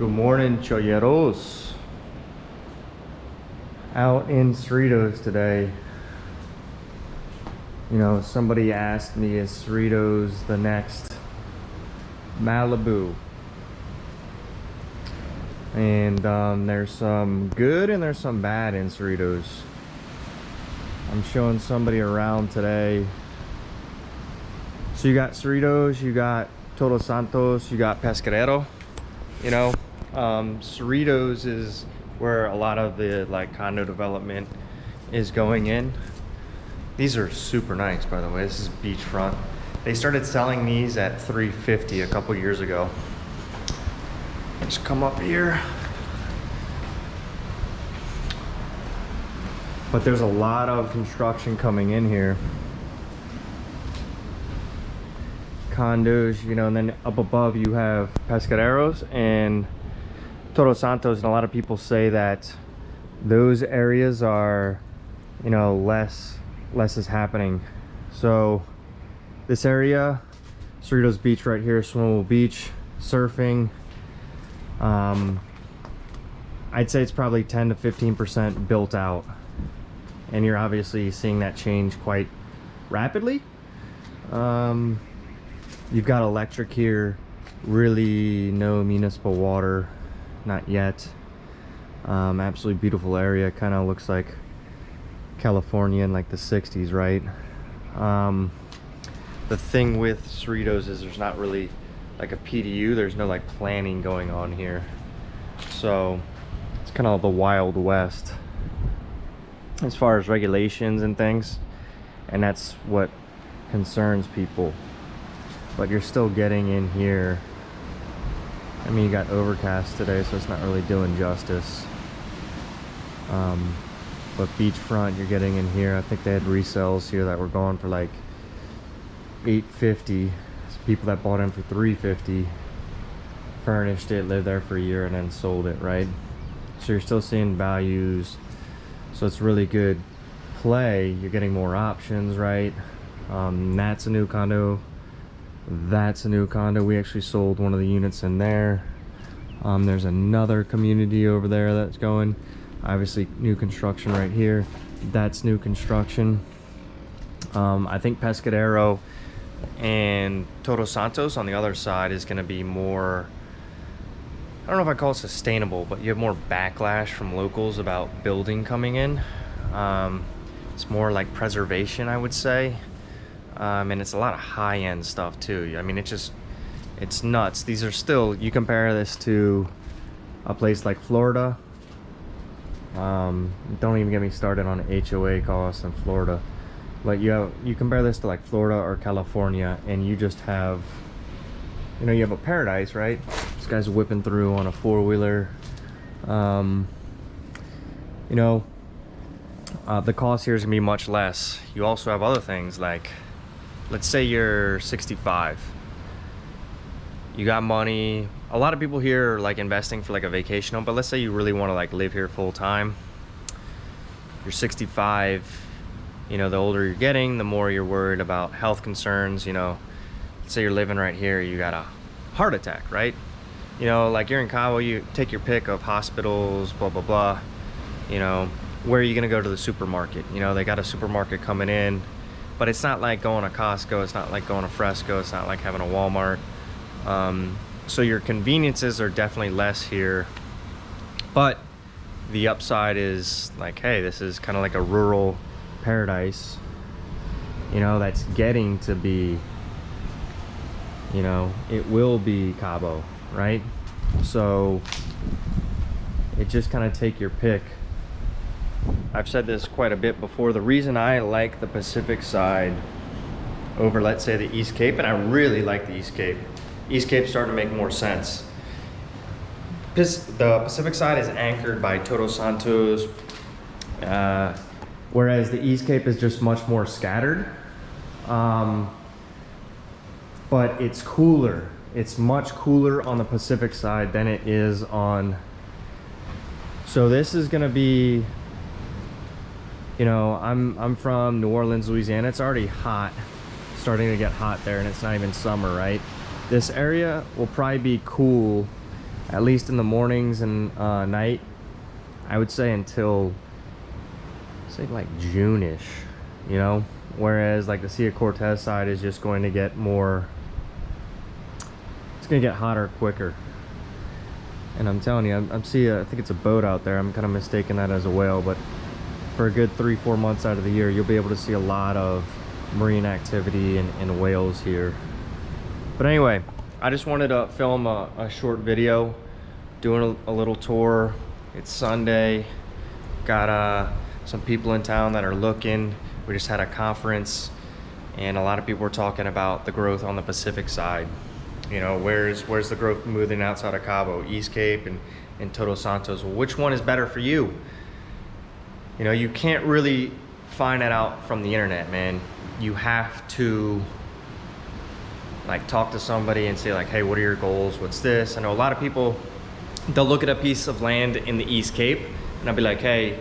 Good morning, cholleros. Out in Cerritos today. You know, somebody asked me, is Cerritos the next Malibu? And there's some good and there's some bad in Cerritos. I'm showing somebody around today. So you got Cerritos, you got Todos Santos, you got Pescadero. You know, Cerritos is where a lot of the condo development is going in. These are super nice, by the way. This is beachfront. They started selling these at $350 a couple years ago. Just come up here. But there's a lot of construction coming in here. Condos, you know, and then up above you have Pescaderos and Todos Santos, and a lot of people say that those areas are, you know, less is happening. So this area, Cerritos Beach right here, swimmable beach, surfing, I'd say it's probably 10 to 15% built out, and you're obviously seeing that change quite rapidly. You've got electric here, really no municipal water, not yet. Absolutely beautiful area, kind of looks like California in like the 60s, right? The thing with Cerritos is there's not really like a PDU, there's no like planning going on here. So it's kind of the Wild West as far as regulations and things, and that's what concerns people. But you're still getting in here. I mean, you got overcast today, so it's not really doing justice. But beachfront, you're getting in here. I think they had resales here that were going for like $850. People that bought in for $350, furnished it, lived there for a year, and then sold it, right? So you're still seeing values. So it's really good play. You're getting more options, right? That's a new condo. That's a new condo. We actually sold one of the units in there. There's another community over there that's going. Obviously new construction right here. That's new construction. I think Pescadero and Todos Santos on the other side is going to be more, I don't know if I call it sustainable, but you have more backlash from locals about building coming in. It's more like preservation, I would say. And it's a lot of high-end stuff too. I mean, it's nuts. These are still, you compare this to a place like Florida. Don't even get me started on HOA costs in Florida. But you compare this to like Florida or California, and you just have, you know, you have a paradise, right? This guy's whipping through on a four-wheeler. You know, the cost here is gonna be much less. You also have other things like, let's say you're 65, you got money. A lot of people here are like investing for like a vacation home, but let's say you really want to like live here full time. You're 65, you know, the older you're getting, the more you're worried about health concerns. You know, let's say you're living right here, you got a heart attack, right? You know, like you're in Cabo, you take your pick of hospitals, blah blah blah. You know, where are you gonna go to the supermarket? You know, they got a supermarket coming in, but it's not like going to Costco, it's not like going to Fresco, it's not like having a Walmart. So your conveniences are definitely less here, but the upside is like, hey, this is kind of like a rural paradise, you know, that's getting to be, you know, it will be Cabo, right? So it just kind of take your pick. I've said this quite a bit before. The reason I like the Pacific side over, let's say, the East Cape, and I really like the East Cape. East Cape's starting to make more sense. The Pacific side is anchored by Todos Santos, whereas the East Cape is just much more scattered. But it's cooler. It's much cooler on the Pacific side than it is on. So this is gonna be, you know, I'm from New Orleans, Louisiana. It's already hot, starting to get hot there, and it's not even summer, right? This area will probably be cool at least in the mornings and night. I would say until, say, like June-ish, you know? Whereas like the Sea of Cortez side is just going to get more, it's going to get hotter quicker. And I'm telling you, I'm seeing, I think it's a boat out there. I'm kind of mistaking that as a whale, but for a good 3-4 months out of the year, you'll be able to see a lot of marine activity and whales here. But anyway, I just wanted to film a short video doing a little tour. It's Sunday. Got some people in town that are looking. We just had a conference and a lot of people were talking about the growth on the Pacific side. You know, where's the growth moving outside of Cabo, East Cape and Todos Santos? Well, which one is better for you? You know, you can't really find that out from the internet, man. You have to like talk to somebody and say like, hey, what are your goals? What's this? I know a lot of people, they'll look at a piece of land in the East Cape and I'll be like, hey,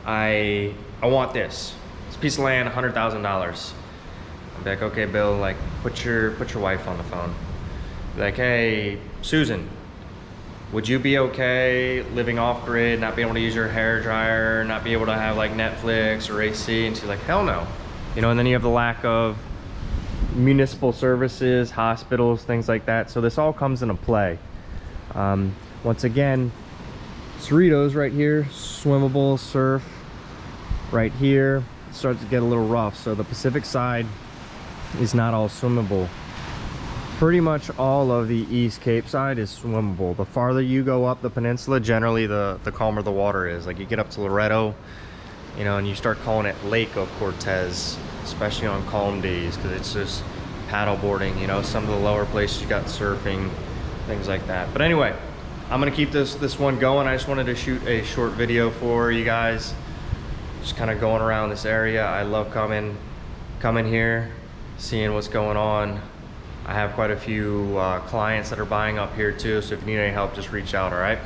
I want this. This piece of land, $100,000. I'll be like, okay, Bill, like put your wife on the phone. Be like, hey, Susan, would you be okay living off grid, not being able to use your hair dryer, not be able to have like Netflix or AC? And she's like, hell no. You know, and then you have the lack of municipal services, hospitals, things like that. So this all comes into play. Once again, Cerritos right here, swimmable surf right here. It starts to get a little rough. So the Pacific side is not all swimmable. Pretty much all of the East Cape side is swimmable. The farther you go up the peninsula, generally the calmer the water is. Like you get up to Loreto, you know, and you start calling it Lake of Cortez, especially on calm days, because it's just paddle boarding. You know, some of the lower places you got surfing, things like that. But anyway, I'm gonna keep this one going. I just wanted to shoot a short video for you guys, just kind of going around this area. I love coming here, seeing what's going on. I have quite a few clients that are buying up here too, so if you need any help, just reach out, all right?